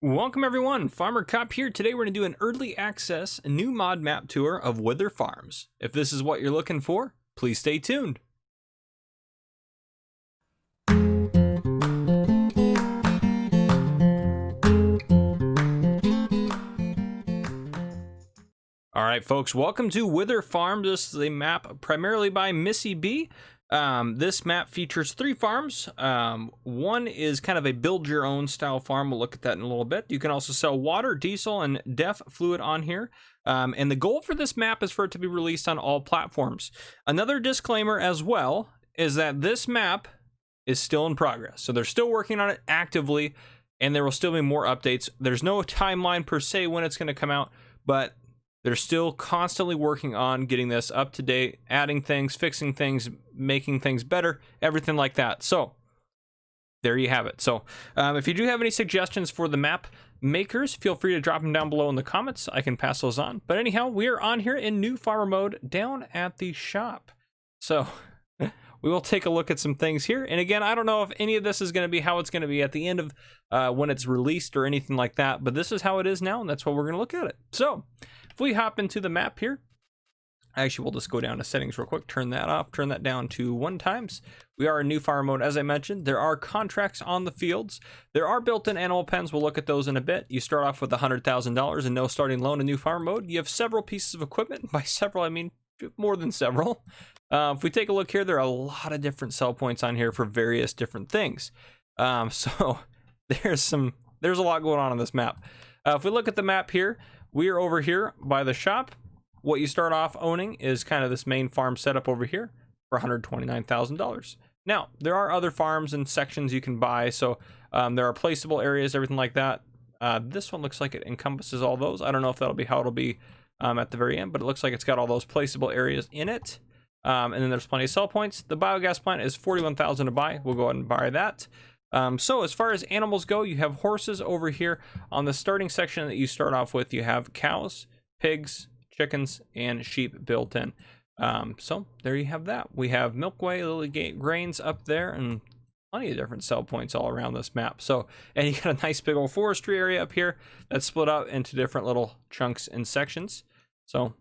Welcome everyone, Farmer Cop here. Today we're going to do an early access new mod map tour of Wyther Farms. If this is what you're looking for, please stay tuned. Alright folks, welcome to Wyther Farms. This is a map primarily by MissyB. This map features 3 farms. One is kind of a build your own style farm. We'll look at that in a little bit. You can also sell water, diesel, and DEF fluid on here. And the goal for this map is for it to be released on all platforms. Another disclaimer as well is that this map is still in progress. So they're still working on it actively, and there will still be more updates. There's no timeline per se when it's going to come out, but they're still constantly working on getting this up to date, adding things, fixing things, making things better, everything like that. So there you have it. So if you do have any suggestions for the map makers, feel free to drop them down below in the comments. I can pass those on. But anyhow, we are on here in new farmer mode down at the shop. So we will take a look at some things here. And again, I don't know if any of this is going to be how it's going to be at the end of when it's released or anything like that. But this is how it is now, and that's what we're going to look at it. So if we hop into the map here, actually we'll just go down to settings real quick, turn that off, turn that down to 1 times. We are in new farm mode, as I mentioned. There are contracts on the fields. There are built-in animal pens. We'll look at those in a bit. You start off with $100,000 and no starting loan in new farm mode. You have several pieces of equipment. By several, I mean more than several. If we take a look here, there are a lot of different sell points on here for various different things. So there's a lot going on this map. If we look at the map here, we are over here by the shop. What you start off owning is kind of this main farm setup over here for $129,000. Now, there are other farms and sections you can buy, so there are placeable areas, everything like that. This one looks like it encompasses all those. I don't know if that'll be how it'll be at the very end, but it looks like it's got all those placeable areas in it. And then there's plenty of sell points. The biogas plant is $41,000 to buy. We'll go ahead and buy that. So as far as animals go, you have horses over here. On the starting section that you start off with, you have cows, pigs, chickens, and sheep built in. So there you have that. We have milkway, lily grains up there, and plenty of different sell points all around this map. So, and you got a nice big old forestry area up here that's split up into different little chunks and sections. So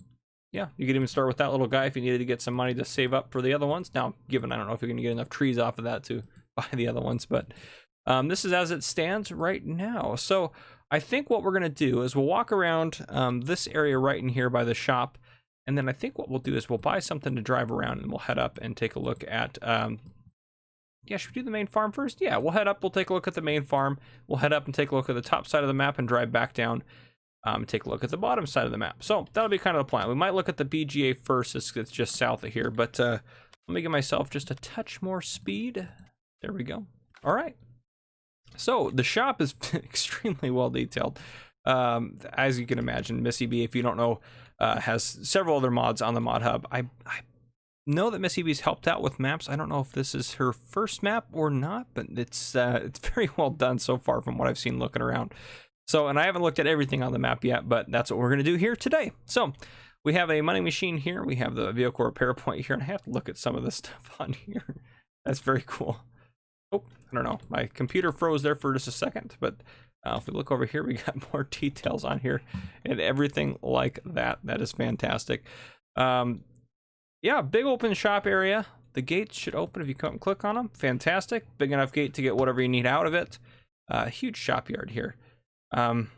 yeah, you could even start with that little guy if you needed to get some money to save up for the other ones. Now, given I don't know if you're going to get enough trees off of that to buy the other ones, but this is as it stands right now. So I think what we're going to do is we'll walk around this area right in here by the shop, and then I think what we'll do is we'll buy something to drive around, and we'll head up and take a look at yeah, should we do the main farm first? Yeah, we'll head up, we'll take a look at the main farm, we'll head up and take a look at the top side of the map and drive back down, take a look at the bottom side of the map. So that'll be kind of the plan. We might look at the BGA first. It's just south of here, but let me give myself just a touch more speed. There we go. All right. So the shop is extremely well detailed. As you can imagine, MissyB, if you don't know, has several other mods on the mod hub. I know that MissyB's helped out with maps. I don't know if this is her first map or not, but it's very well done so far from what I've seen looking around. So, and I haven't looked at everything on the map yet, but that's what we're going to do here today. So we have a money machine here. We have the vehicle repair point here, and I have to look at some of this stuff on here. That's very cool. Oh, I don't know. My computer froze there for just a second, but if we look over here, we got more details on here and everything like that. That is fantastic. Yeah, big open shop area. The gates should open if you come and click on them. Fantastic. Big enough gate to get whatever you need out of it. Huge shop yard here. And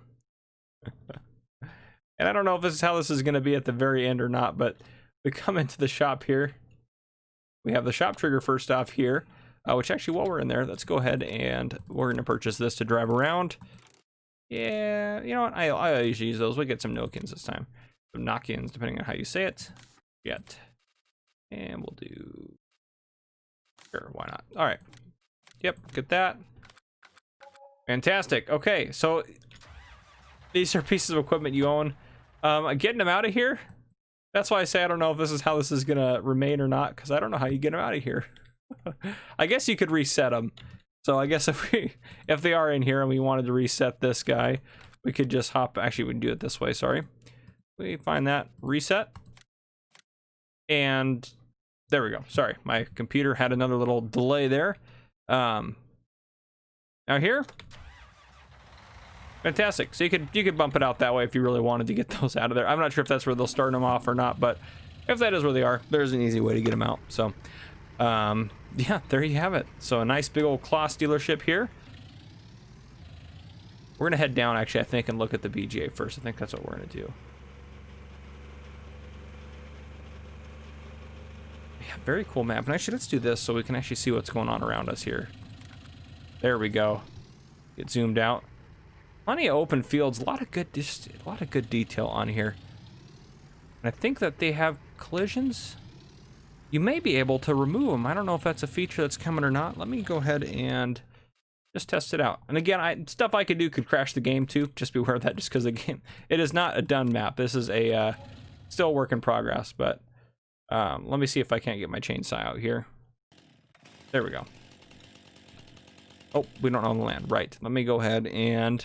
I don't know if this is how this is going to be at the very end or not, but we come into the shop here. We have the shop trigger first off here. Which actually, while we're in there, let's go ahead and we're going to purchase this to drive around. Yeah, you know what? I usually use those. We'll get some Nokins this time. Some knock-ins, depending on how you say it. Yet. And we'll do... Sure, why not? All right. Yep, get that. Fantastic. Okay, so these are pieces of equipment you own. Getting them out of here, that's why I say I don't know if this is how this is going to remain or not, because I don't know how you get them out of here. I guess you could reset them. So I guess if they are in here and we wanted to reset this guy, we could just hop. Actually, we can do it this way. Sorry. We find that reset. And there we go. Sorry, my computer had another little delay there. Now here, Fantastic. So you could bump it out that way if you really wanted to get those out of there. I'm not sure if that's where they'll start them off or not, but if that is where they are, there's an easy way to get them out. So, yeah, there you have it. So a nice big old Kloss dealership here. We're gonna head down, actually, I think, and look at the BGA first. I think that's what we're gonna do. Yeah, very cool map. And actually, let's do this so we can actually see what's going on around us here. There we go. Get zoomed out. Plenty of open fields, a lot of good detail on here. And I think that they have collisions. You may be able to remove them. I don't know if that's a feature that's coming or not. Let me go ahead and just test it out. And again, stuff I could do could crash the game too. Just be aware of that, just because again, it is not a done map. This is a still work in progress. But let me see if I can't get my chainsaw out here. There we go. Oh, we don't own the land. Right. Let me go ahead and...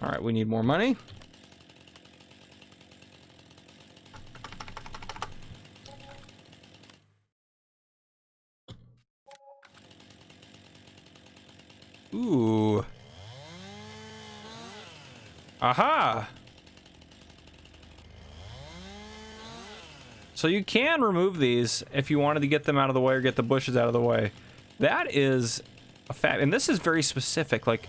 All right, we need more money. Ooh. Aha! So you can remove these if you wanted to get them out of the way or get the bushes out of the way. That is a fact, and this is very specific. Like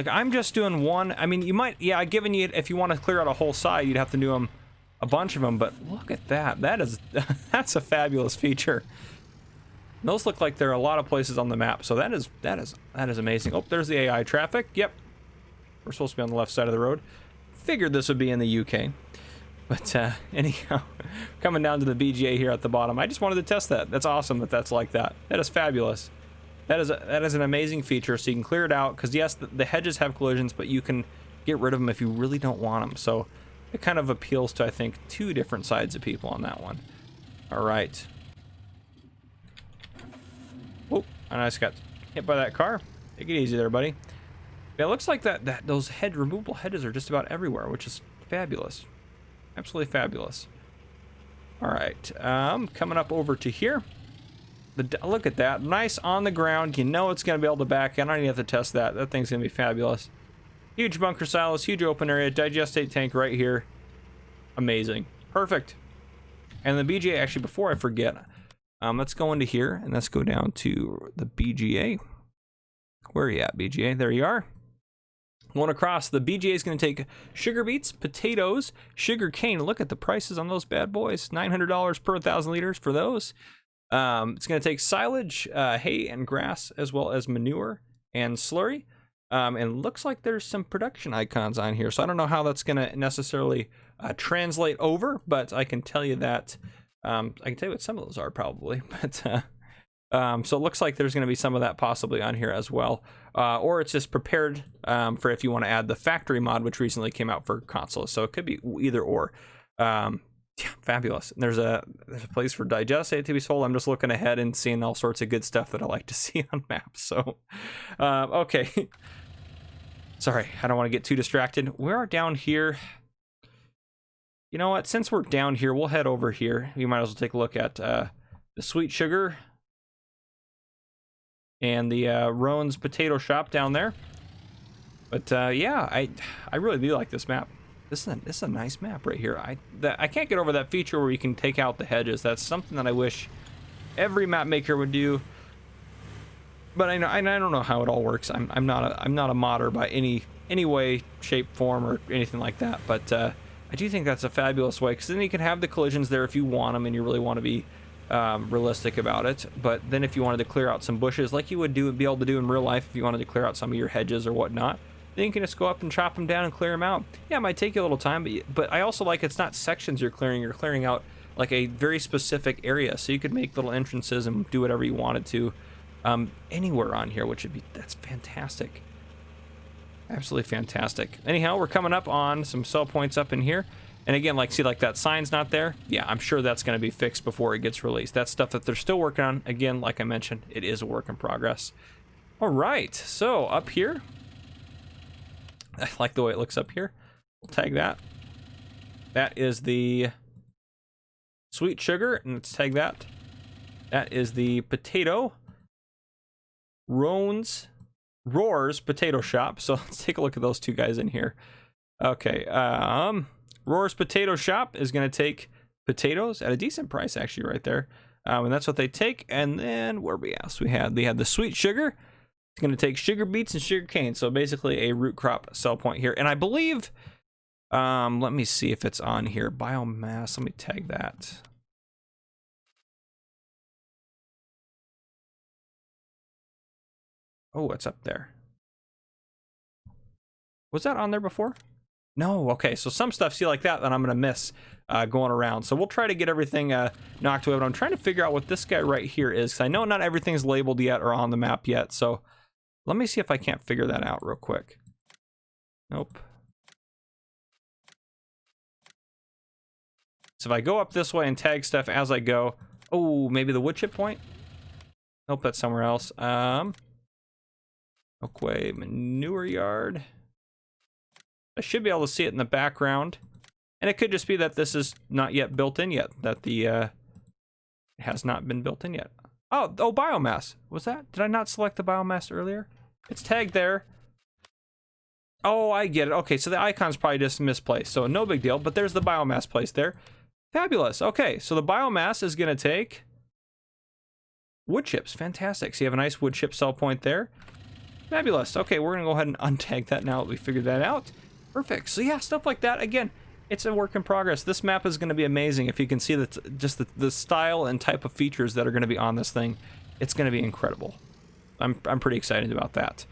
I'm just doing one. I mean, you might, yeah, given you, if you want to clear out a whole side, you'd have to do them, a bunch of them. But look at that. That is, that's a fabulous feature. Those look like there are a lot of places on the map. So that is amazing. Oh, there's the AI traffic. Yep. We're supposed to be on the left side of the road. Figured this would be in the UK. But anyhow, coming down to the BGA here at the bottom, I just wanted to test that. That's awesome that that's like that. That is fabulous. That is an amazing feature. So you can clear it out, because yes, the hedges have collisions, but you can get rid of them if you really don't want them. So it kind of appeals to, I think, two different sides of people on that one. All right. Oh, I just got hit by that car. Take it easy there, buddy. Yeah, it looks like those removable hedges are just about everywhere, which is fabulous. Absolutely fabulous. All right, coming up over to here. Look at that, nice on the ground. You know it's going to be able to back in. I don't even have to test that. That thing's going to be fabulous. Huge bunker silos, huge open area, digestate tank right here. Amazing, perfect. And the BGA, actually, before I forget, let's go into here and let's go down to the BGA. Where are you at, BGA? There you are. Going across, the BGA is going to take sugar beets, potatoes, sugar cane. Look at the prices on those bad boys. $900 per 1,000 liters for those. It's going to take silage, hay and grass, as well as manure and slurry. And looks like there's some production icons on here. So I don't know how that's going to necessarily translate over, but I can tell you that, I can tell you what some of those are probably. But so it looks like there's going to be some of that possibly on here as well. Or it's just prepared for if you want to add the factory mod, which recently came out for consoles. So it could be either or. Yeah, fabulous. And there's a place for digestate to be sold. I'm just looking ahead and seeing all sorts of good stuff that I like to see on maps. So, okay. Sorry, I don't want to get too distracted. We are down here. You know what? Since we're down here, we'll head over here. We might as well take a look at the sweet sugar and the Roan's potato shop down there. But yeah, I really do like this map. This is a nice map right here. I can't get over that feature where you can take out the hedges. That's something that I wish every map maker would do. But I don't know how it all works. I'm not a modder by any way, shape, form, or anything like that. But I do think that's a fabulous way, because then you can have the collisions there if you want them and you really want to be realistic about it. But then if you wanted to clear out some bushes, like you would be able to do in real life, if you wanted to clear out some of your hedges or whatnot, then you can just go up and chop them down and clear them out. Yeah, it might take you a little time, but I also like it's not sections you're clearing out like a very specific area, so you could make little entrances and do whatever you wanted to anywhere on here, which would be, that's fantastic. Absolutely fantastic. Anyhow, we're coming up on some sell points up in here. And again, like, see, like that sign's not there. Yeah, I'm sure that's going to be fixed before it gets released. That's stuff that they're still working on. Again, like I mentioned, it is a work in progress. All right, so up here, I like the way it looks up here. We'll tag that. That is the sweet sugar, and let's tag that. That is the potato. Roar's Potato Shop. So let's take a look at those two guys in here. Okay, Roar's Potato Shop is going to take potatoes at a decent price, actually, right there. And that's what they take. And then where we else we had? They had the sweet sugar. It's going to take sugar beets and sugar cane. So basically a root crop sell point here. And I believe, let me see if it's on here. Biomass. Let me tag that. Oh, it's up there. Was that on there before? No. Okay, so some stuff, see, like that I'm going to miss going around. So we'll try to get everything knocked away. But I'm trying to figure out what this guy right here is, because I know not everything's labeled yet or on the map yet. So let me see if I can't figure that out real quick. Nope. So if I go up this way and tag stuff as I go. Oh, maybe the wood chip point? Nope, that's somewhere else. Okay, Manure Yard. I should be able to see it in the background. And it could just be that this is not yet built in yet. That the it has not been built in yet. Oh, biomass. Was that? Did I not select the biomass earlier? It's tagged there. Oh, I get it. Okay, so the icon's probably just misplaced. So no big deal, but there's the biomass placed there. Fabulous. Okay, so the biomass is going to take wood chips. Fantastic. So you have a nice wood chip sell point there. Fabulous. Okay, we're going to go ahead and untag that now that we figured that out. Perfect. So yeah, stuff like that. Again, it's a work in progress. This map is going to be amazing. If you can see that, just the style and type of features that are going to be on this thing, it's going to be incredible. I'm pretty excited about that.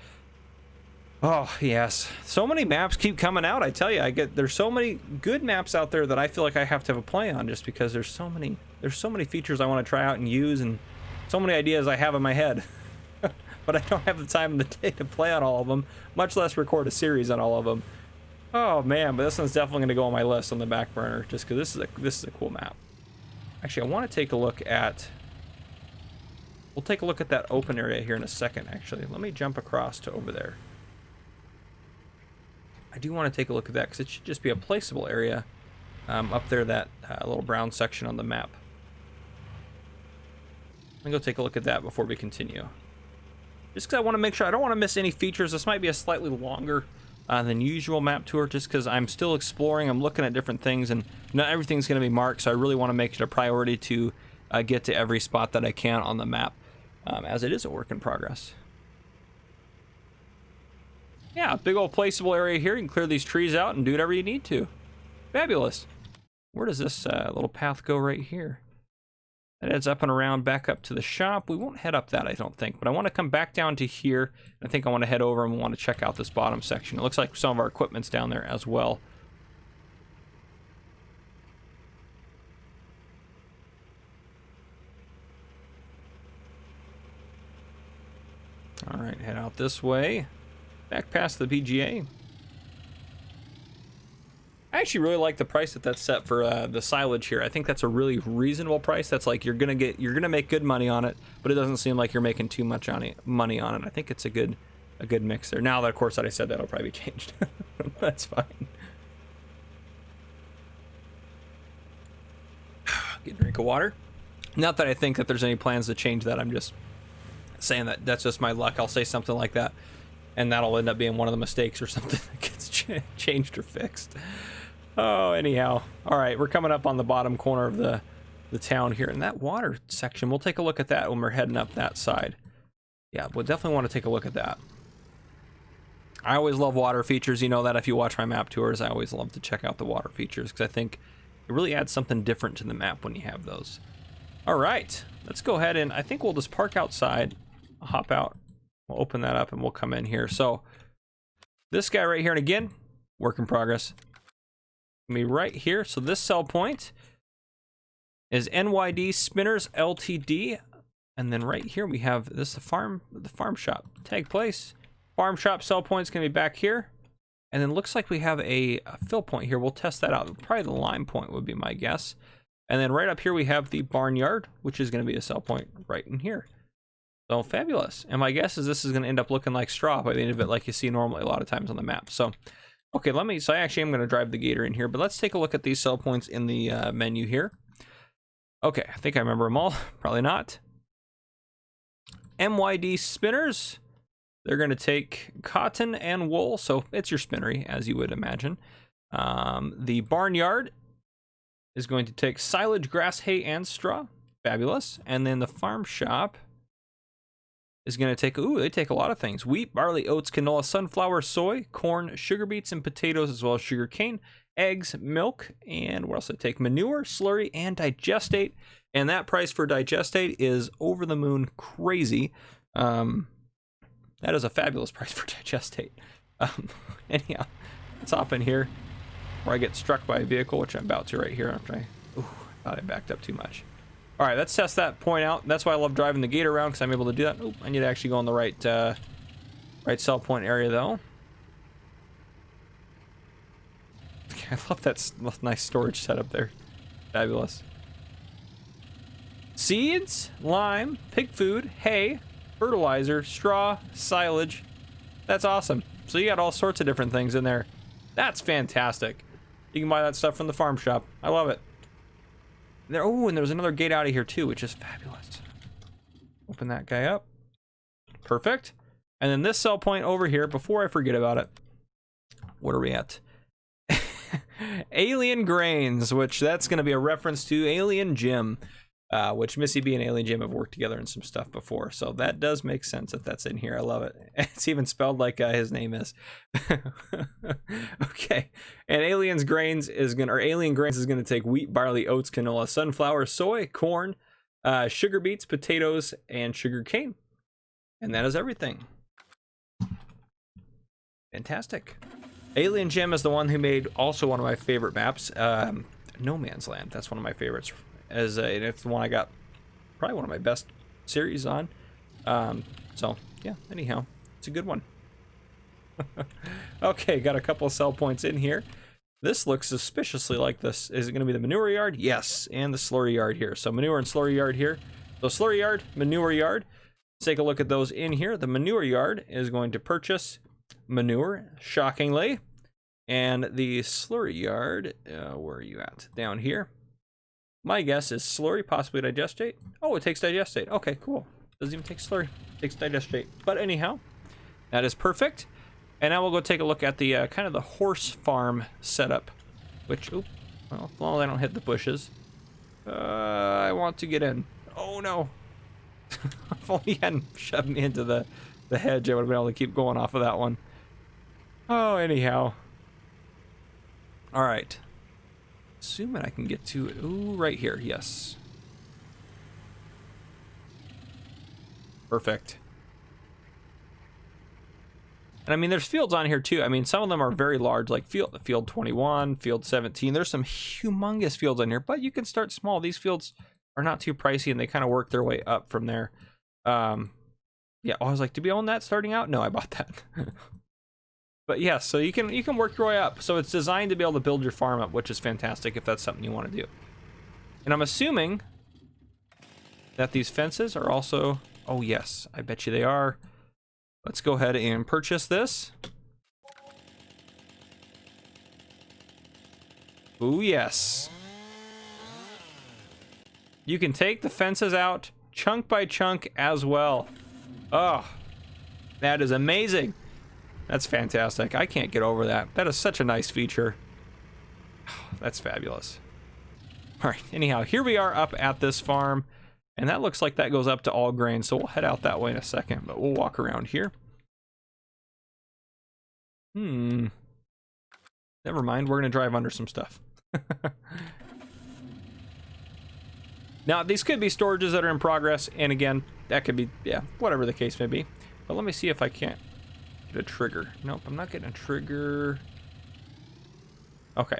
Oh yes, so many maps keep coming out. I tell you, there's so many good maps out there that I feel like I have to have a play on, just because there's so many features I want to try out and use, and so many ideas I have in my head. But I don't have the time in the day to play on all of them, much less record a series on all of them. Oh man, but this one's definitely going to go on my list on the back burner, just because this is a cool map. Actually, I want to take a look at. We'll take a look at that open area here in a second. Actually, let me jump across to over there. I do want to take a look at that because it should just be a placeable area up there, that little brown section on the map. Let me go take a look at that before we continue. Just because I want to make sure, I don't want to miss any features. This might be a slightly longer than usual map tour, just because I'm still exploring. I'm looking at different things, and not everything's going to be marked, so I really want to make it a priority to get to every spot that I can on the map, as it is a work in progress. Yeah, big old placeable area here. You can clear these trees out and do whatever you need to. Fabulous. Where does this little path go right here? That heads up and around back up to the shop. We won't head up that, I don't think, but I want to come back down to here. I think I want to head over and we want to check out this bottom section. It looks like some of our equipment's down there as well. All right, head out this way. Back past the BGA. I actually really like the price that's set for the silage here. I think that's a really reasonable price. That's like you're gonna make good money on it, but it doesn't seem like you're making too much money on it. I think it's a good mix there. Now that, of course, that I said, that'll probably be changed. That's fine. Get a drink of water. Not that I think that there's any plans to change that. I'm just saying that that's just my luck. I'll say something like that, and that'll end up being one of the mistakes or something that gets changed or fixed. Oh, anyhow. All right, we're coming up on the bottom corner of the town here. And that water section, we'll take a look at that when we're heading up that side. Yeah, we'll definitely want to take a look at that. I always love water features. You know that if you watch my map tours, I always love to check out the water features because I think it really adds something different to the map when you have those. All right, let's go ahead and I think we'll just park outside, hop out. We'll open that up and we'll come in here. So this guy right here, and again, work in progress. Me right here. So this sell point is NYD Spinners Ltd. And then right here we have this the farm shop. Tag place. Farm shop sell point's gonna be back here. And then looks like we have a fill point here. We'll test that out. Probably the lime point would be my guess. And then right up here we have the barnyard, which is gonna be a sell point right in here. So fabulous. And my guess is this is gonna end up looking like straw by the end of it, like you see normally a lot of times on the map. So okay, so I actually am going to drive the gator in here, but let's take a look at these sell points in the menu here. Okay, I think I remember them all. Probably not. MYD spinners. They're going to take cotton and wool, so it's your spinnery, as you would imagine. The barnyard is going to take silage, grass, hay, and straw. Fabulous. And then the farm shop is going to take, they take a lot of things. Wheat, barley, oats, canola, sunflower, soy, corn, sugar beets, and potatoes, as well as sugar cane, eggs, milk, and what else did it take? Manure, slurry, and digestate. And that price for digestate is over the moon crazy. That is a fabulous price for digestate. Anyhow, let's hop in here before I get struck by a vehicle, which I'm about to right here after I thought I backed up too much. All right, let's test that point out. That's why I love driving the gate around, because I'm able to do that. Oh, I need to actually go on the right sell point area, though. I love that nice storage setup there. Fabulous. Seeds, lime, pig food, hay, fertilizer, straw, silage. That's awesome. So you got all sorts of different things in there. That's fantastic. You can buy that stuff from the farm shop. I love it. There, and there's another gate out of here too, which is fabulous. Open that guy up. Perfect. And then this sell point over here, before I forget about it. What are we at? Alien Grains, which that's going to be a reference to Alien Jim. Which MissyB and Alien Jim have worked together in some stuff before, so that does make sense that that's in here. I love it. It's even spelled like his name is. Okay, and Alien Grains is gonna take wheat, barley, oats, canola, sunflower, soy, corn, sugar beets, potatoes, and sugar cane, and that is everything. Fantastic. Alien Jim is the one who made also one of my favorite maps, No Man's Land. That's one of my favorites. And it's the one I got probably one of my best series on. So yeah, anyhow, it's a good one. Okay, got a couple of sell points in here. This looks suspiciously like this. Is it going to be the manure yard? Yes, and the slurry yard here. So manure and slurry yard here. So slurry yard, manure yard. Let's take a look at those in here. The manure yard is going to purchase manure, shockingly. And the slurry yard, where are you at? Down here. My guess is slurry, possibly digestate. Oh, it takes digestate. Okay, cool. Doesn't even take slurry. It takes digestate. But anyhow, that is perfect. And now we'll go take a look at the kind of the horse farm setup. Which, well, as long as I don't hit the bushes. I want to get in. Oh no. If only he hadn't shoved me into the hedge, I would have been able to keep going off of that one. Oh, anyhow. All right. Assuming I can get to it. Ooh, right here. Yes. Perfect. And I mean, there's fields on here too. I mean, some of them are very large, like field 21, field 17. There's some humongous fields on here, but you can start small. These fields are not too pricey, and they kind of work their way up from there. Yeah, I was like, did we own that starting out? No, I bought that. But yeah, so you can work your way up. So it's designed to be able to build your farm up, which is fantastic if that's something you want to do. And I'm assuming that these fences are also, oh yes, I bet you they are. Let's go ahead and purchase this. Oh yes. You can take the fences out chunk by chunk as well. Oh, that is amazing. That's fantastic. I can't get over that. That is such a nice feature. That's fabulous. All right, anyhow, here we are up at this farm, and that looks like that goes up to all grain, so we'll head out that way in a second, but we'll walk around here. Never mind, we're gonna drive under some stuff. Now, these could be storages that are in progress, and again, that could be, yeah, whatever the case may be. But let me see if I can't get a trigger. Nope, I'm not getting a trigger. Okay,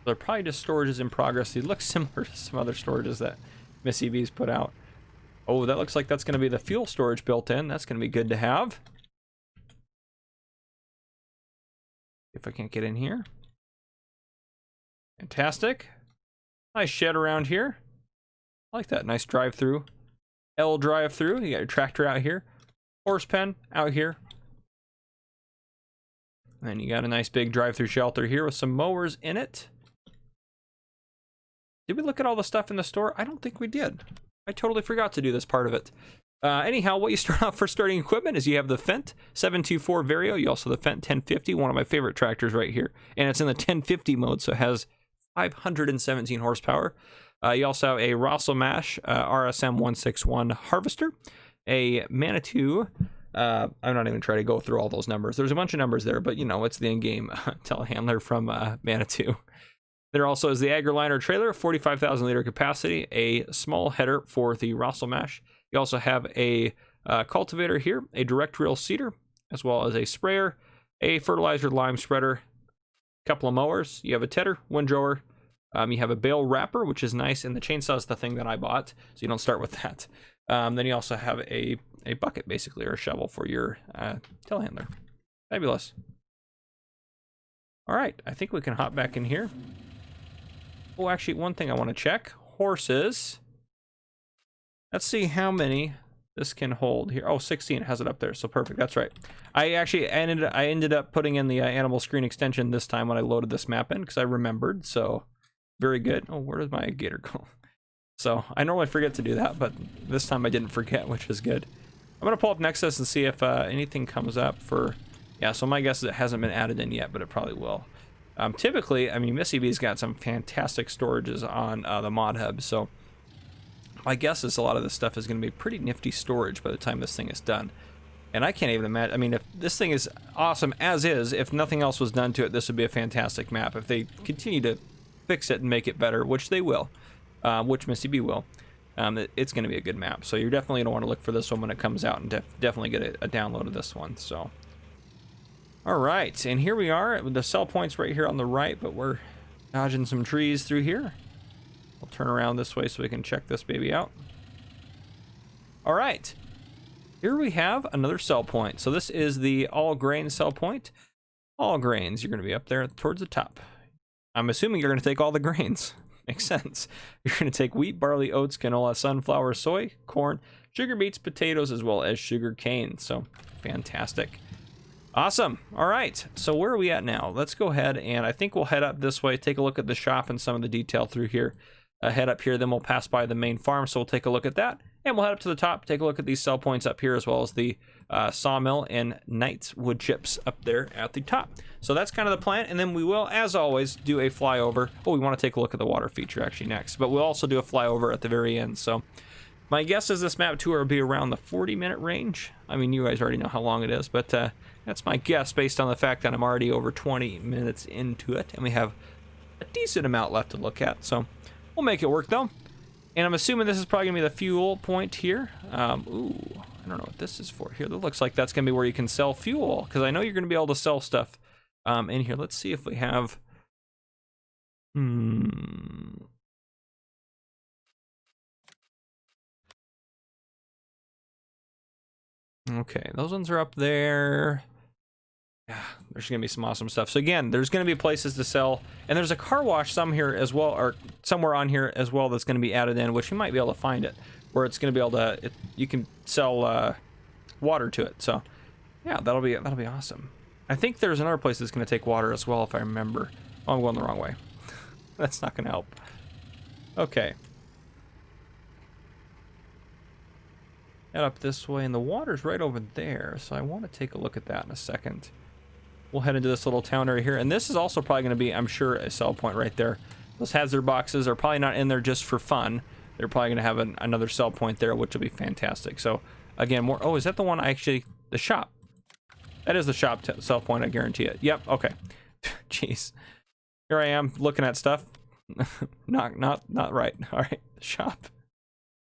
they're probably just storages in progress. They look similar to some other storages that MissyB's put out. Oh, that looks like that's going to be the fuel storage built in. That's going to be good to have. If I can't get in here. Fantastic. Nice shed around here. I like that. Nice drive-through. L drive-through. You got your tractor out here. Horse pen out here. And you got a nice big drive-through shelter here with some mowers in it. Did we look at all the stuff in the store? I don't think we did. I totally forgot to do this part of it. Anyhow, what you start off for starting equipment is you have the Fendt 724 Vario. You also have the Fendt 1050, one of my favorite tractors right here. And it's in the 1050 mode, so it has 517 horsepower. You also have a Rosselmash RSM 161 harvester, a Manitou. I'm not even trying to go through all those numbers. There's a bunch of numbers there, but you know, it's the in-game telehandler from Manitou. There also is the AgriLiner trailer, 45,000 liter capacity, a small header for the Rosselmash. You also have a cultivator here, a direct reel seeder, as well as a sprayer, a fertilizer lime spreader, a couple of mowers. You have a tedder, windrower. You have a bale wrapper, which is nice, and the chainsaw is the thing that I bought, so you don't start with that. Then you also have a bucket, basically, or a shovel for your telehandler. Fabulous. All right, I think we can hop back in here. Oh, actually, one thing I want to check. Horses. Let's see how many this can hold here. Oh, 16 has it up there, so perfect. That's right. I ended up putting in the animal screen extension this time when I loaded this map in because I remembered, so very good. Oh, where does my gator go? So I normally forget to do that, but this time I didn't forget, which is good. I'm going to pull up Nexus and see if anything comes up for... Yeah, so my guess is it hasn't been added in yet, but it probably will. Typically, I mean, MissyB's got some fantastic storages on the mod hub, so my guess is a lot of this stuff is going to be pretty nifty storage by the time this thing is done. And I can't even imagine, I mean, if this thing is awesome as is, if nothing else was done to it, this would be a fantastic map. If they continue to fix it and make it better, which they will, which MissyB will, it's going to be a good map. So you're definitely going to want to look for this one when it comes out and definitely get a download of this one. So, all right, and here we are with the sell points right here on the right, but we're dodging some trees through here. We'll turn around this way so we can check this baby out. All right, here we have another sell point. So this is the all grain sell point. All grains, you're going to be up there towards the top. I'm assuming you're going to take all the grains. Makes sense. You're going to take wheat, barley, oats, canola, sunflower, soy, corn, sugar beets, potatoes, as well as sugar cane. So fantastic. Awesome. All right. So where are we at now? Let's go ahead and I think we'll head up this way, take a look at the shop and some of the detail through here. Head up here, then we'll pass by the main farm. So we'll take a look at that. And we'll head up to the top, take a look at these sell points up here, as well as the sawmill and Knight's wood chips up there at the top. So that's kind of the plan. And then we will, as always, do a flyover. Oh, we want to take a look at the water feature actually next, but we'll also do a flyover at the very end. So my guess is this map tour will be around the 40-minute range. I mean, you guys already know how long it is, but that's my guess based on the fact that I'm already over 20 minutes into it, and we have a decent amount left to look at. So we'll make it work though. And I'm assuming this is probably gonna be the fuel point here. Ooh, I don't know what this is for here. That looks like that's gonna be where you can sell fuel, because I know you're gonna be able to sell stuff in here. Let's see if we have. Okay, those ones are up there. Yeah, there's gonna be some awesome stuff. So again, there's gonna be places to sell, and there's a car wash some here as well, or somewhere on here as well, that's gonna be added in, which you might be able to find it, where it's gonna be able to, you can sell water to it. So yeah, that'll be awesome. I think there's another place that's gonna take water as well, if I remember. Oh, I'm going the wrong way. That's not gonna help. Okay. Head up this way, and the water's right over there, so I want to take a look at that in a second. We'll head into this little town area here, and this is also probably going to be, I'm sure, a sell point right there. Those hazard boxes are probably not in there just for fun. They're probably going to have another sell point there, which will be fantastic. So again, more. Oh, is that the one the shop? That is the shop sell point, I guarantee it. Yep. Okay. Jeez. Here I am looking at stuff. not right. All right. The shop.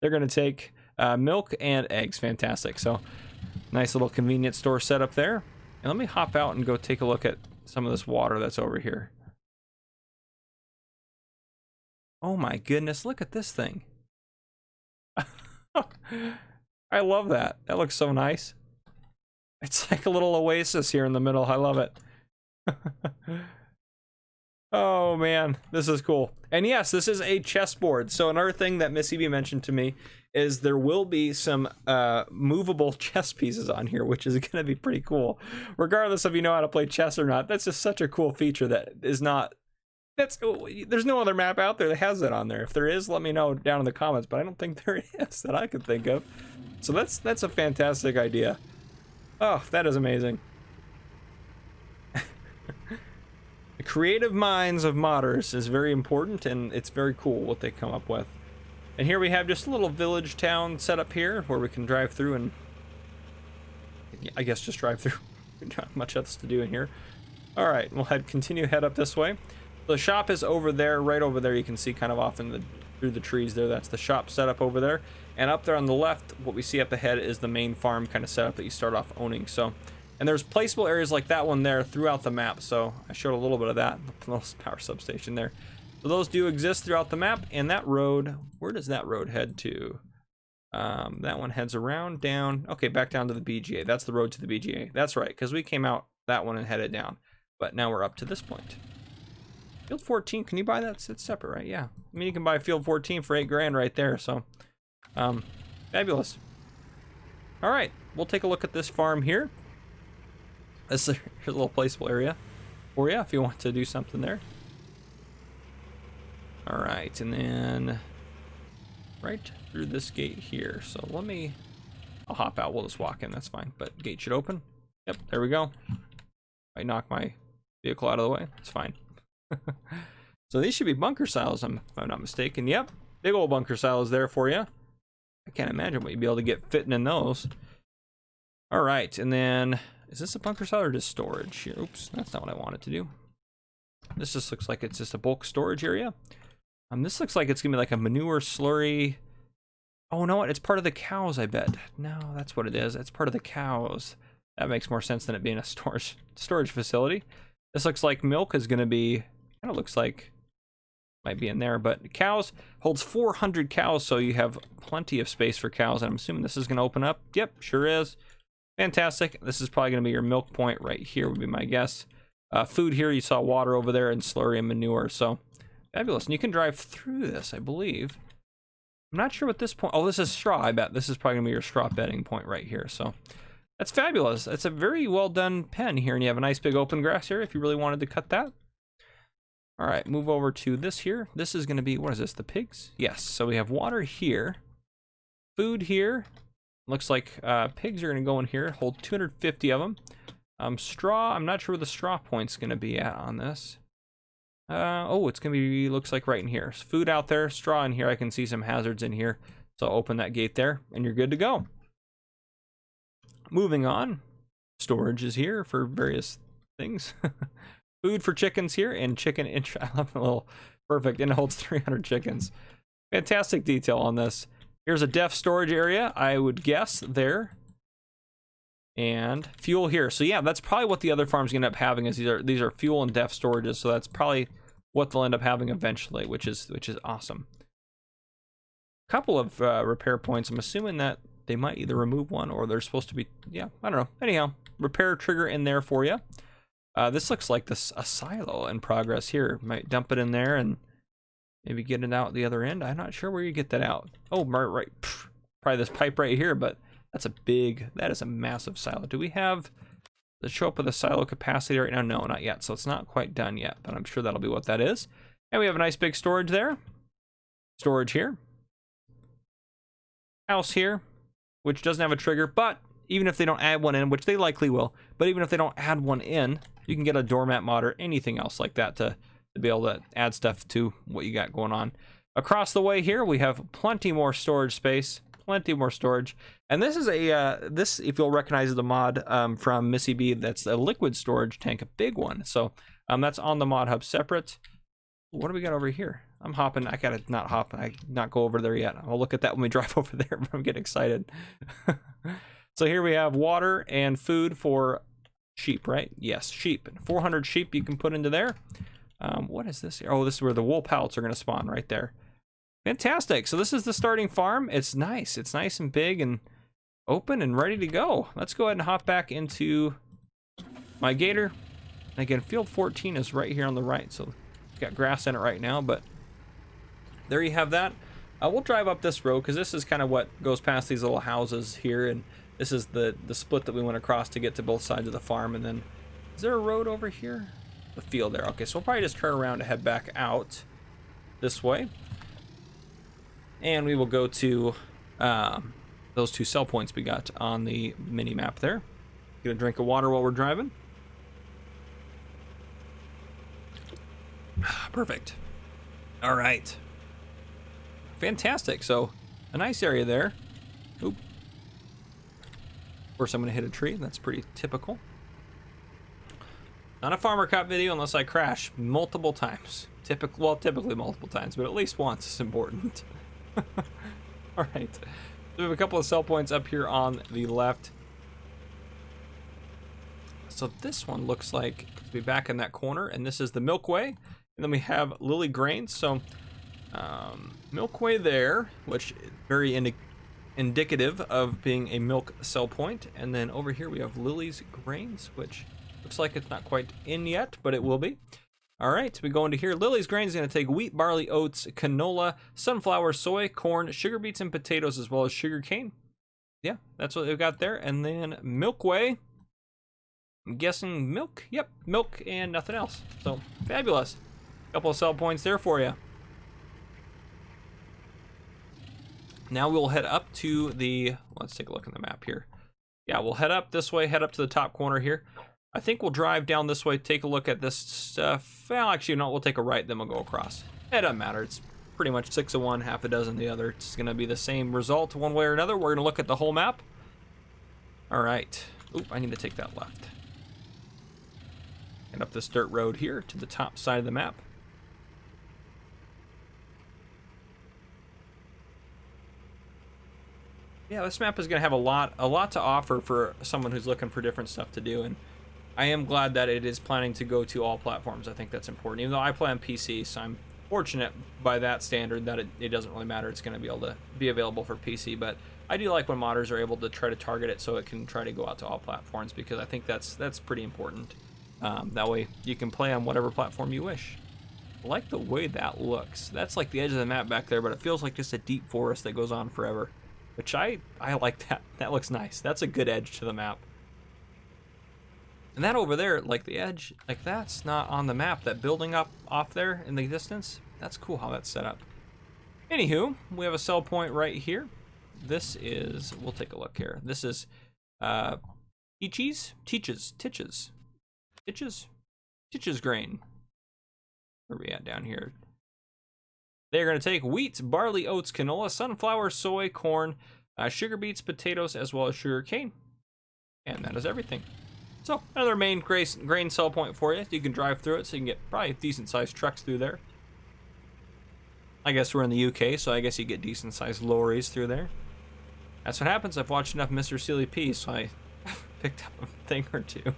They're going to take milk and eggs. Fantastic. So nice little convenience store set up there. And let me hop out and go take a look at some of this water that's over here. Oh my goodness, look at this thing. I love that. That looks so nice. It's like a little oasis here in the middle. I love it. Oh man, this is cool. And yes, this is a chessboard. So another thing that MissyB mentioned to me is there will be some movable chess pieces on here, which is going to be pretty cool. Regardless of you know how to play chess or not, that's just such a cool feature that is not There's no other map out there that has that on there. If there is, let me know down in the comments, but I don't think there is that I could think of. So that's a fantastic idea. Oh, that is amazing. The creative minds of modders is very important, and it's very cool what they come up with. And here we have just a little village town set up here where we can drive through and I guess just drive through. Not much else to do in here. All right, we'll continue head up this way. The shop is over there, right over there. You can see kind of off through the trees there. That's the shop set up over there. And up there on the left, what we see up ahead is the main farm kind of setup that you start off owning. So, and there's placeable areas like that one there throughout the map. So I showed a little bit of that, the little power substation there. So those do exist throughout the map. And that road, where does that road head to? That one heads around, down. Okay, back down to the BGA. That's the road to the BGA. That's right, because we came out that one and headed down. But now we're up to this point. Field 14, can you buy that? It's separate, right? Yeah. I mean, you can buy Field 14 for 8 grand right there, so fabulous. All right, we'll take a look at this farm here. This is a little placeable area for you if you want to do something there. All right, and then right through this gate here. So I'll hop out. We'll just walk in. That's fine. But gate should open. Yep, there we go. I knock my vehicle out of the way. It's fine. So these should be bunker silos, if I'm not mistaken. Yep, big old bunker silos there for you. I can't imagine what you'd be able to get fitting in those. All right, and then is this a bunker silo or just storage here? Oops, that's not what I wanted to do. This just looks like it's just a bulk storage area. This looks like it's gonna be like a manure slurry. Oh, no, it's part of the cows, I bet. No, that's what it is. It's part of the cows. That makes more sense than it being a storage facility. This looks like milk is gonna be, kind of looks like, might be in there, but cows holds 400 cows, so you have plenty of space for cows. And I'm assuming this is gonna open up. Yep, sure is. Fantastic. This is probably gonna be your milk point right here, would be my guess. Food here, you saw water over there and slurry and manure, so fabulous. And you can drive through this, I believe. I'm not sure what this point, oh, this is straw, I bet. This is probably gonna be your straw bedding point right here, so that's fabulous. It's a very well done pen here, and you have a nice big open grass area if you really wanted to cut that. All right, move over to this here. This is gonna be, what is this, the pigs? Yes, so we have water here, food here. Looks like pigs are gonna go in here, hold 250 of them. Straw, I'm not sure where the straw point's gonna be at on this. Oh, it's gonna be, looks like right in here. So food out there, straw in here. I can see some hazards in here. So I'll open that gate there and you're good to go. Moving on, storage is here for various things. Food for chickens here, and chicken I love the little, perfect, and it holds 300 chickens. Fantastic detail on this. Here's a def storage area, I would guess there. And fuel here. So yeah, that's probably what the other farms end up having, is these are fuel and def storages. So that's probably what they'll end up having eventually, which is awesome. A couple of repair points. I'm assuming that they might either remove one or they're supposed to be, yeah, I don't know. Anyhow, repair trigger in there for you. This looks like a silo in progress here. Might dump it in there and maybe get it out the other end. I'm not sure where you get that out. Oh, right, probably this pipe right here, but that is a massive silo. Do we have the show up with a silo capacity right now? No, not yet. So it's not quite done yet, but I'm sure that'll be what that is. And we have a nice big storage there. Storage here. House here, which doesn't have a trigger, but even if they don't add one in, which they likely will, but even if they don't add one in, you can get a doormat mod or anything else like that to be able to add stuff to what you got going on. Across the way here, we have plenty more storage space. Plenty more storage, and this is this, if you'll recognize the mod from MissyB, that's a liquid storage tank, a big one. So that's on the mod hub separate. What do we got over here? I'm hopping. I gotta not go over there yet. I'll look at that when we drive over there. I'm getting excited. So here we have water and food for sheep, right? Yes, sheep. 400 sheep you can put into there. What is this here? Oh, this is where the wool pallets are gonna spawn right there. Fantastic. So this is the starting farm. It's nice. It's nice and big and open and ready to go. Let's go ahead and hop back into my gator. And again, field 14 is right here on the right, so it's got grass in it right now, but there you have that. We'll drive up this road because this is kind of what goes past these little houses here, and this is the split that we went across to get to both sides of the farm. And then, is there a road over here? the field there. Okay, so we'll probably just turn around to head back out this way. And we will go to those 2 sell points we got on the mini map there. Get a drink of water while we're driving. Perfect. All right. Fantastic. So a nice area there. Oop. Of course, I'm going to hit a tree. That's pretty typical. Not a Farmer Cop video unless I crash multiple times. Typically multiple times, but at least once is important. All right. So we have a couple of sell points up here on the left. So this one looks like to be back in that corner, and this is the Milkway. And then we have Lily Grains. So Milkway there, which is very indicative of being a milk sell point. And then over here we have Lily's Grains, which looks like it's not quite in yet, but it will be. All right, we go into here. Lily's Grains is going to take wheat, barley, oats, canola, sunflower, soy, corn, sugar beets, and potatoes, as well as sugar cane. Yeah, that's what they've got there. And then Milkway, I'm guessing milk. Yep, milk and nothing else. So fabulous. Couple of sell points there for you. Now we'll head up to the, let's take a look at the map here. Yeah, we'll head up this way, head up to the top corner here. I think we'll drive down this way, take a look at this stuff. Well, actually, no, we'll take a right, then we'll go across. It doesn't matter. It's pretty much 6 of one, half a dozen the other. It's going to be the same result one way or another. We're going to look at the whole map. All right. Oop, I need to take that left. And up this dirt road here to the top side of the map. Yeah, this map is going to have a lot to offer for someone who's looking for different stuff to do, and I am glad that it is planning to go to all platforms. I think that's important. Even though I play on PC, so I'm fortunate by that standard that it doesn't really matter. It's going to be able to be available for PC, but I do like when modders are able to try to target it so it can try to go out to all platforms, because I think that's pretty important. That way you can play on whatever platform you wish. I like the way that looks. That's like the edge of the map back there, but it feels like just a deep forest that goes on forever. Which I like that. That looks nice. That's a good edge to the map. And that over there, like the edge, like that's not on the map. That building up off there in the distance, that's cool how that's set up. Anywho, we have a sell point right here. This is, we'll take a look here. This is Teaches grain. Where are we at down here? They're going to take wheat, barley, oats, canola, sunflower, soy, corn, sugar beets, potatoes, as well as sugar cane. And that is everything. So another main grain sell point for you. You can drive through it, so you can get probably decent sized trucks through there. I guess we're in the UK, so I guess you get decent sized lorries through there. That's what happens. I've watched enough Mr. Sealy P, so I picked up a thing or two.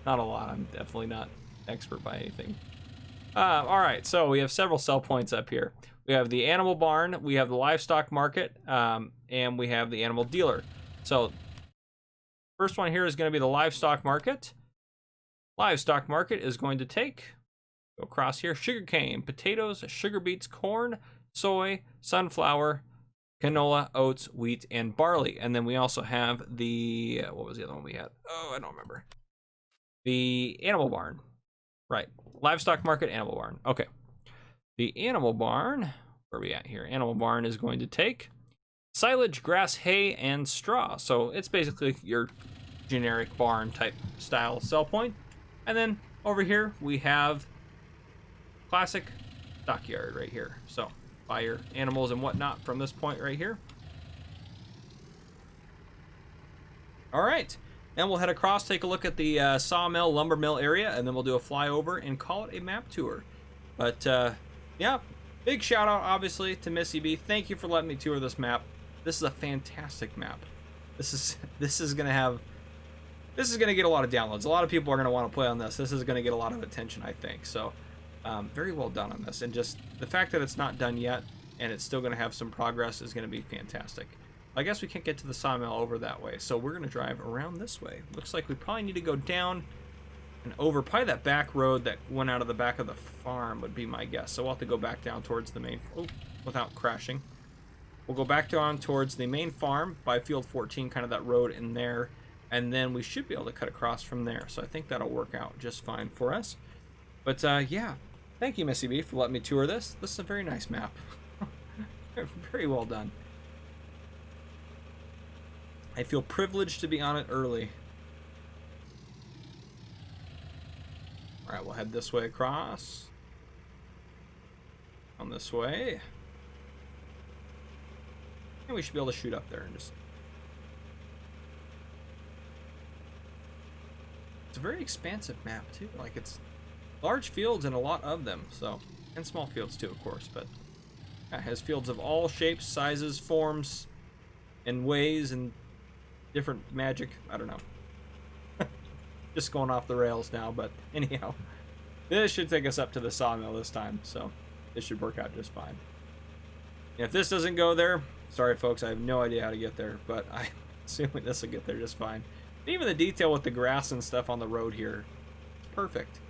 Not a lot. I'm definitely not expert by anything. All right, so we have several sell points up here. We have the animal barn, we have the livestock market, and we have the animal dealer. So first one here is going to be the livestock market. Livestock market is going to take, go across here, sugarcane, potatoes, sugar beets, corn, soy, sunflower, canola, oats, wheat, and barley. And then we also have the, what was the other one we had? Oh, I don't remember. The animal barn. Right, livestock market, animal barn. Okay. The animal barn, where are we at here? Animal barn is going to take silage, grass, hay, and straw. So it's basically your generic barn type style sell point. And then over here we have classic stockyard right here. So buy your animals and whatnot from this point right here. All right. And we'll head across, take a look at the Sawmill, lumber mill area, and then we'll do a flyover and call it a map tour. But yeah, big shout out obviously to MissyB. Thank you for letting me tour this map. This is a fantastic map. This is gonna get a lot of downloads. A lot of people are gonna want to play on this. This is gonna get a lot of attention, I think. So very well done on this, and just the fact that it's not done yet and it's still gonna have some progress is gonna be fantastic. I guess we can't get to the sawmill over that way, so we're going to drive around this way. Looks like we probably need to go down and over, probably that back road that went out of the back of the farm would be my guess. So we'll have to go back down towards the main, without crashing. We'll go back down towards the main farm by field 14, kind of that road in there, and then we should be able to cut across from there. So I think that'll work out just fine for us. But yeah, thank you, MissyB, for letting me tour this. This is a very nice map. Very well done. I feel privileged to be on it early. All right, we'll head this way across. On this way. And we should be able to shoot up there and just... It's a very expansive map, too. Like, it's large fields and a lot of them, so... And small fields, too, of course, but... It has fields of all shapes, sizes, forms, and ways, and different magic. I don't know. Just going off the rails now, but anyhow. This should take us up to the sawmill this time, so this should work out just fine. And if this doesn't go there, sorry folks, I have no idea how to get there, but I'm assuming this will get there just fine. Even the detail with the grass and stuff on the road here, it's perfect.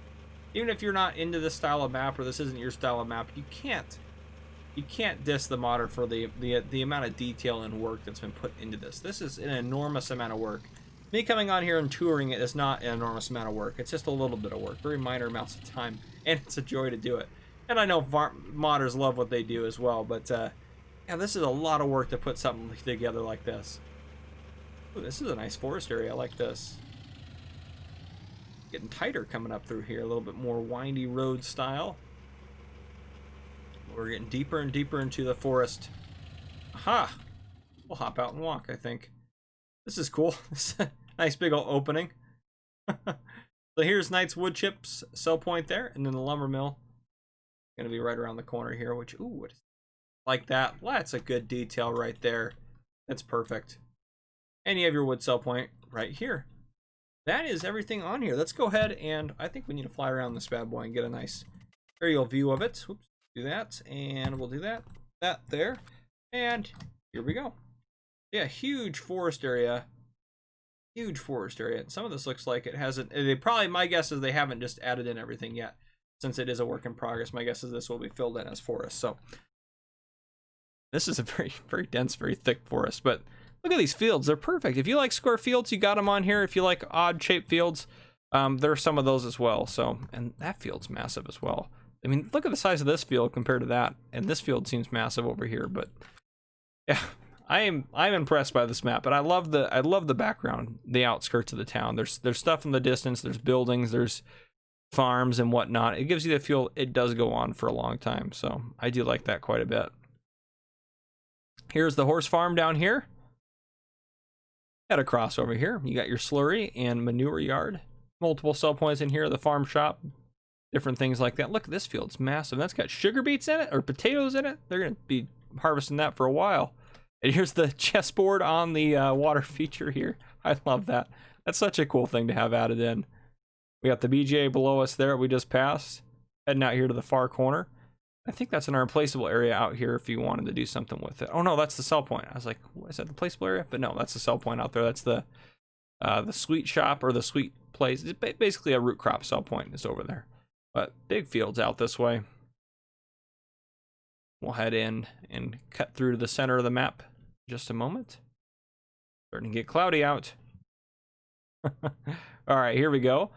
Even if you're not into this style of map, or this isn't your style of map, you can't diss the modder for the amount of detail and work that's been put into this. This is an enormous amount of work. Me coming on here and touring it is not an enormous amount of work. It's just a little bit of work, very minor amounts of time, and it's a joy to do it. And I know modders love what they do as well, but yeah, this is a lot of work to put something together like this. Ooh, this is a nice forest area. I like this. Getting tighter coming up through here, a little bit more windy road style. We're getting deeper and deeper into the forest. Aha! We'll hop out and walk, I think. This is cool. Nice big old opening. So here's Knight's Wood Chips sell point there, and then the lumber mill. Gonna be right around the corner here, which, ooh, what is like that? Well, that's a good detail right there. That's perfect. And you have your wood sell point right here. That is everything on here. Let's go ahead and I think we need to fly around this bad boy and get a nice aerial view of it. Oops. Do that, and we'll do that there, and here we go. Yeah, huge forest area. Some of this looks like it hasn't, they probably, my guess is they haven't just added in everything yet, since it is a work in progress. My guess is this will be filled in as forest. So this is a very, very dense, very thick forest, but look at these fields. They're perfect. If you like square fields, you got them on here. If you like odd shaped fields, there are some of those as well. So, and that field's massive as well. I mean, look at the size of this field compared to that, and this field seems massive over here. But yeah, I'm impressed by this map, and I love the background, the outskirts of the town. There's stuff in the distance, there's buildings, there's farms and whatnot. It gives you the feel it does go on for a long time, so I do like that quite a bit. Here's the horse farm down here. Head across over here. You got your slurry and manure yard. Multiple sell points in here. The farm shop. Different things like that. Look at this field, it's massive. That's got sugar beets in it, or potatoes in it. They're gonna be harvesting that for a while. And here's the chessboard on the water feature here. I love that. That's such a cool thing to have added in. We got the BGA below us there we just passed. Heading out here to the far corner. I think that's an replaceable area out here if you wanted to do something with it. Oh no, that's the sell point. I was like, what, is that the placeable area? But no, that's the sell point out there. That's the sweet shop, or the sweet place. It's basically a root crop sell point is over there. But big fields out this way. We'll head in and cut through to the center of the map in just a moment. Starting to get cloudy out. All right, here we go.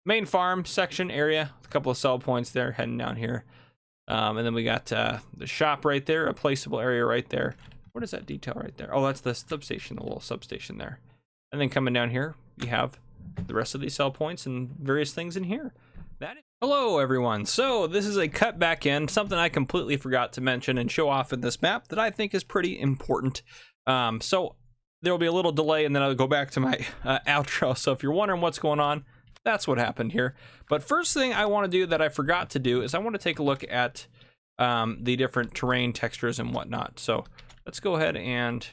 Main farm section area. A couple of sell points there heading down here. And then we got the shop right there, a placeable area right there. What is that detail right there? Oh, that's the substation, the little substation there. And then coming down here, you have the rest of these sell points and various things in here. Hello everyone, so this is a cut back in, something I completely forgot to mention and show off in this map that I think is pretty important. So there will be a little delay and then I'll go back to my outro, so if you're wondering what's going on, that's what happened here. But first thing I want to do that I forgot to do is I want to take a look at the different terrain textures and whatnot. So let's go ahead and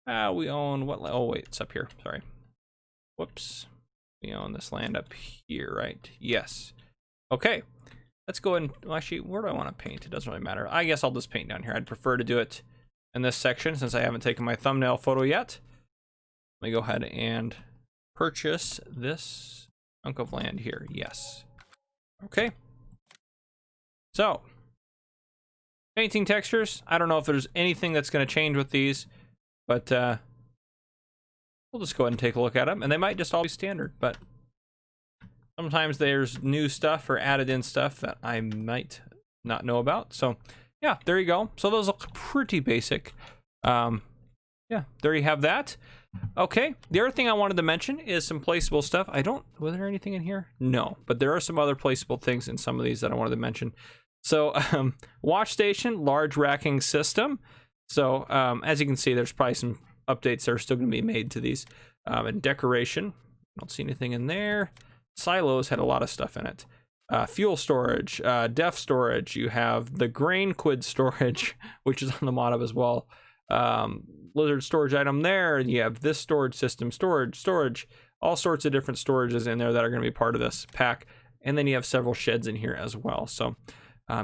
we own what? Oh wait, it's up here, sorry. Whoops. We own this land up here, right? Yes. Okay. Let's go ahead and, well, actually, where do I want to paint? It doesn't really matter. I guess I'll just paint down here. I'd prefer to do it in this section since I haven't taken my thumbnail photo yet. Let me go ahead and purchase this chunk of land here. Yes. Okay. So, painting textures. I don't know if there's anything that's going to change with these, but we'll just go ahead and take a look at them, and they might just all be standard, but Sometimes there's new stuff or added in stuff that I might not know about. So yeah, there you go. So those look pretty basic. Yeah, there you have that. Okay, the other thing I wanted to mention is some placeable stuff. Was there anything in here? No, but there are some other placeable things in some of these that I wanted to mention. So, wash station, large racking system. So, as you can see, there's probably some updates that are still going to be made to these. And decoration, don't see anything in there. Silos had a lot of stuff in it. Fuel storage, def storage. You have the grain quid storage, which is on the mod as well. Lizard storage item there. You have this storage system, storage, all sorts of different storages in there that are going to be part of this pack. And then you have several sheds in here as well. So,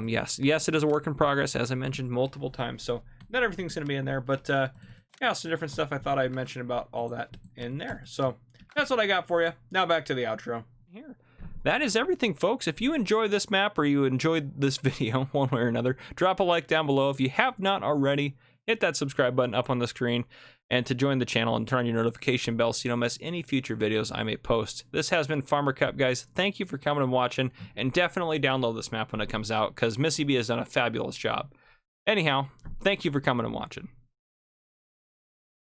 yes, it is a work in progress, as I mentioned multiple times. So not everything's going to be in there, but yeah, some different stuff I thought I'd mention about all that in there. So that's what I got for you. Now back to the outro here. That is everything, folks. If you enjoyed this map or you enjoyed this video one way or another, drop a like down below. If you have not already, hit that subscribe button up on the screen, and to join the channel and turn on your notification bell so you don't miss any future videos I may post. This has been Farmer Cup, guys. Thank you for coming and watching, and definitely download this map when it comes out, because MissyB has done a fabulous job. Anyhow, thank you for coming and watching.